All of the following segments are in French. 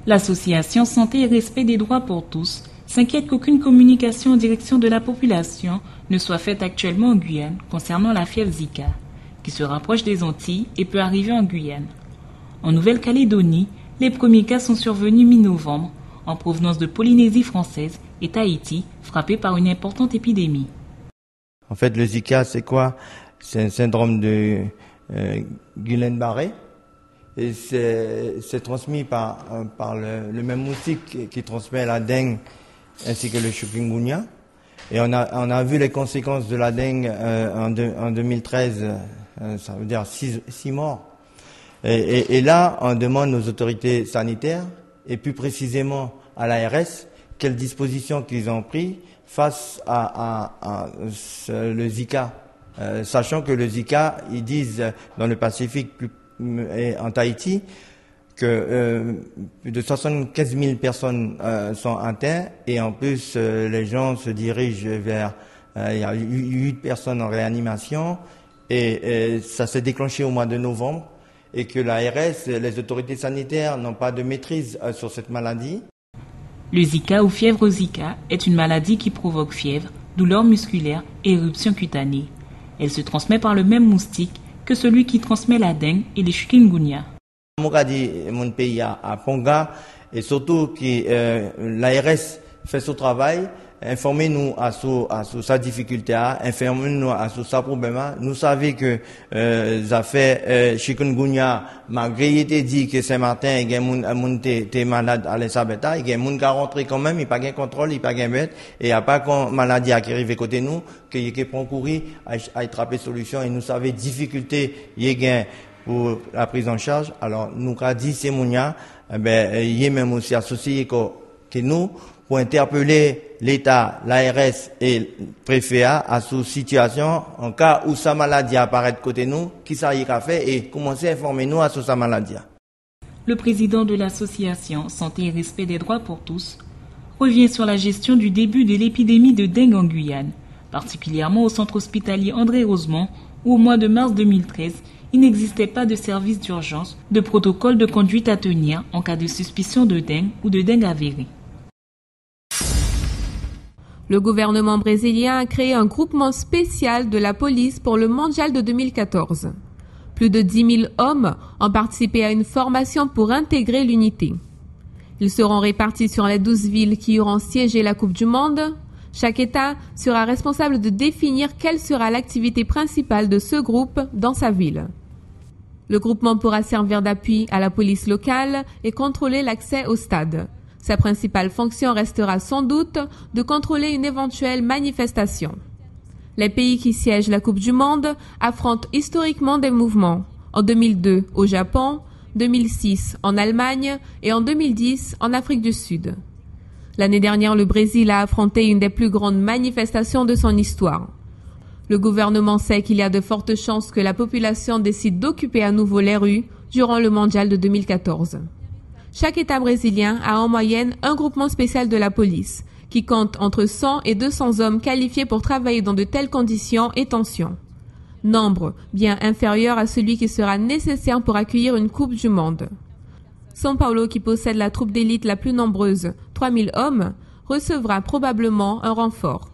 L'association Santé et Respect des droits pour tous s'inquiète qu'aucune communication en direction de la population ne soit faite actuellement en Guyane concernant la fièvre Zika, qui se rapproche des Antilles et peut arriver en Guyane. En Nouvelle-Calédonie, les premiers cas sont survenus mi-novembre, en provenance de Polynésie française et Tahiti, frappés par une importante épidémie. En fait, le Zika, c'est quoi? C'est un syndrome de Guillain-Barré. Et c'est transmis par le même moustique qui transmet la dengue ainsi que le chikungunya. Et on a vu les conséquences de la dengue en 2013, ça veut dire 6 morts. Et là, on demande aux autorités sanitaires, et plus précisément à l'ARS, quelles dispositions qu'ils ont prises face à le Zika. Sachant que le Zika, ils disent dans le Pacifique et en Tahiti que plus de 75 000 personnes sont atteintes, et en plus les gens se dirigent vers il y a 8 personnes en réanimation, et ça s'est déclenché au mois de novembre, et que l'ARS, les autorités sanitaires n'ont pas de maîtrise sur cette maladie. Le Zika ou fièvre Zika est une maladie qui provoque fièvre, douleurs musculaires et éruptions cutanées. Elle se transmet par le même moustique que celui qui transmet la dengue et les chikungunya. Mouradi, mon pays à Ponga, et surtout que l'ARS fait son travail, informez-nous à sa difficulté, informez-nous à sa problème. Nous savons que ça fait chikungunya, malgré il était dit que Saint-Martin, il y a des malade à l'Elisabeth, il y a des gens qui sont rentrés quand même, il n'y a pas de contrôle, il n'y a pas de bête, et il n'y a pas de maladie qui arrive à côté de nous, qu'il y a prendre courir à attraper solution, et nous savons difficulté, il y a pour la prise en charge. Alors, nous avons dit, c'est Mounia, il y a même aussi associé que nous, pour interpeller l'État, l'ARS et le préfet à cette situation, en cas où sa maladie apparaît de côté de nous, qui ça y a fait, et commencer à informer nous à sa maladie. Le président de l'association Santé et Respect des droits pour tous revient sur la gestion du début de l'épidémie de dengue en Guyane, particulièrement au centre hospitalier André Rosemont, où au mois de mars 2013, il n'existait pas de service d'urgence, de protocole de conduite à tenir en cas de suspicion de dengue ou de dengue avérée. Le gouvernement brésilien a créé un groupement spécial de la police pour le mondial de 2014. Plus de 10 000 hommes ont participé à une formation pour intégrer l'unité. Ils seront répartis sur les 12 villes qui auront siégé la Coupe du Monde. Chaque État sera responsable de définir quelle sera l'activité principale de ce groupe dans sa ville. Le groupement pourra servir d'appui à la police locale et contrôler l'accès au stade. Sa principale fonction restera sans doute de contrôler une éventuelle manifestation. Les pays qui siègent la Coupe du Monde affrontent historiquement des mouvements. En 2002 au Japon, 2006 en Allemagne et en 2010 en Afrique du Sud. L'année dernière, le Brésil a affronté une des plus grandes manifestations de son histoire. Le gouvernement sait qu'il y a de fortes chances que la population décide d'occuper à nouveau les rues durant le mondial de 2014. Chaque État brésilien a en moyenne un groupement spécial de la police, qui compte entre 100 et 200 hommes qualifiés pour travailler dans de telles conditions et tensions. Nombre bien inférieur à celui qui sera nécessaire pour accueillir une Coupe du Monde. São Paulo, qui possède la troupe d'élite la plus nombreuse, 3000 hommes, recevra probablement un renfort.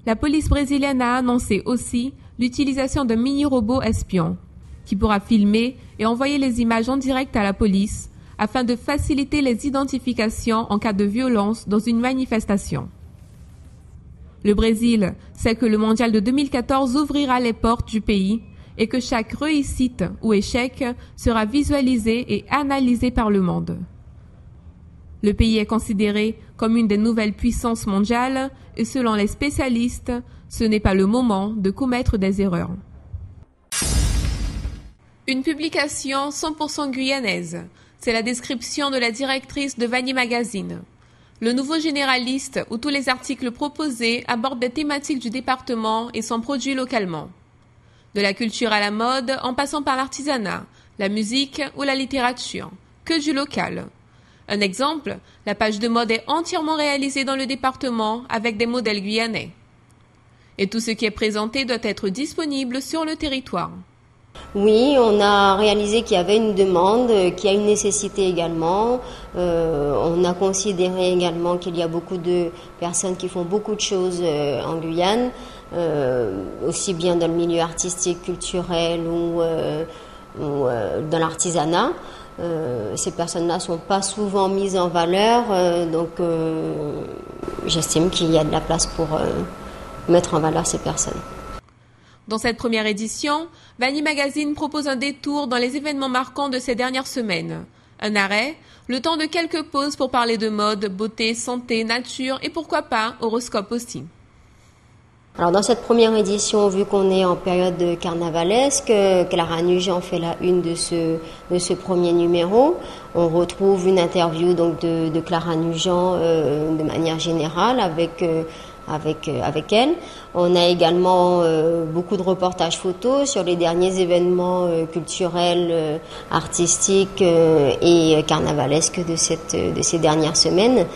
La police brésilienne a annoncé aussi l'utilisation d'un mini-robot espion, qui pourra filmer et envoyer les images en direct à la police afin de faciliter les identifications en cas de violence dans une manifestation. Le Brésil sait que le mondial de 2014 ouvrira les portes du pays et que chaque réussite ou échec sera visualisé et analysé par le monde. Le pays est considéré comme une des nouvelles puissances mondiales et selon les spécialistes, ce n'est pas le moment de commettre des erreurs. Une publication 100% guyanaise. C'est la description de la directrice de Vanille Magazine. Le nouveau généraliste, où tous les articles proposés abordent des thématiques du département et sont produits localement. De la culture à la mode, en passant par l'artisanat, la musique ou la littérature, que du local. Un exemple, la page de mode est entièrement réalisée dans le département avec des modèles guyanais. Et tout ce qui est présenté doit être disponible sur le territoire. Oui, on a réalisé qu'il y avait une demande, qu'il y a une nécessité également. On a considéré également qu'il y a beaucoup de personnes qui font beaucoup de choses en Guyane, aussi bien dans le milieu artistique, culturel ou dans l'artisanat. Ces personnes-là ne sont pas souvent mises en valeur, donc j'estime qu'il y a de la place pour mettre en valeur ces personnes. Dans cette première édition, Vanille Magazine propose un détour dans les événements marquants de ces dernières semaines. Un arrêt, le temps de quelques pauses pour parler de mode, beauté, santé, nature et pourquoi pas horoscope aussi. Alors dans cette première édition, vu qu'on est en période carnavalesque, Clara Nugent fait la une de ce premier numéro. On retrouve une interview donc de Clara Nugent de manière générale avec elle. On a également beaucoup de reportages photos sur les derniers événements culturels, artistiques et carnavalesques de ces dernières semaines.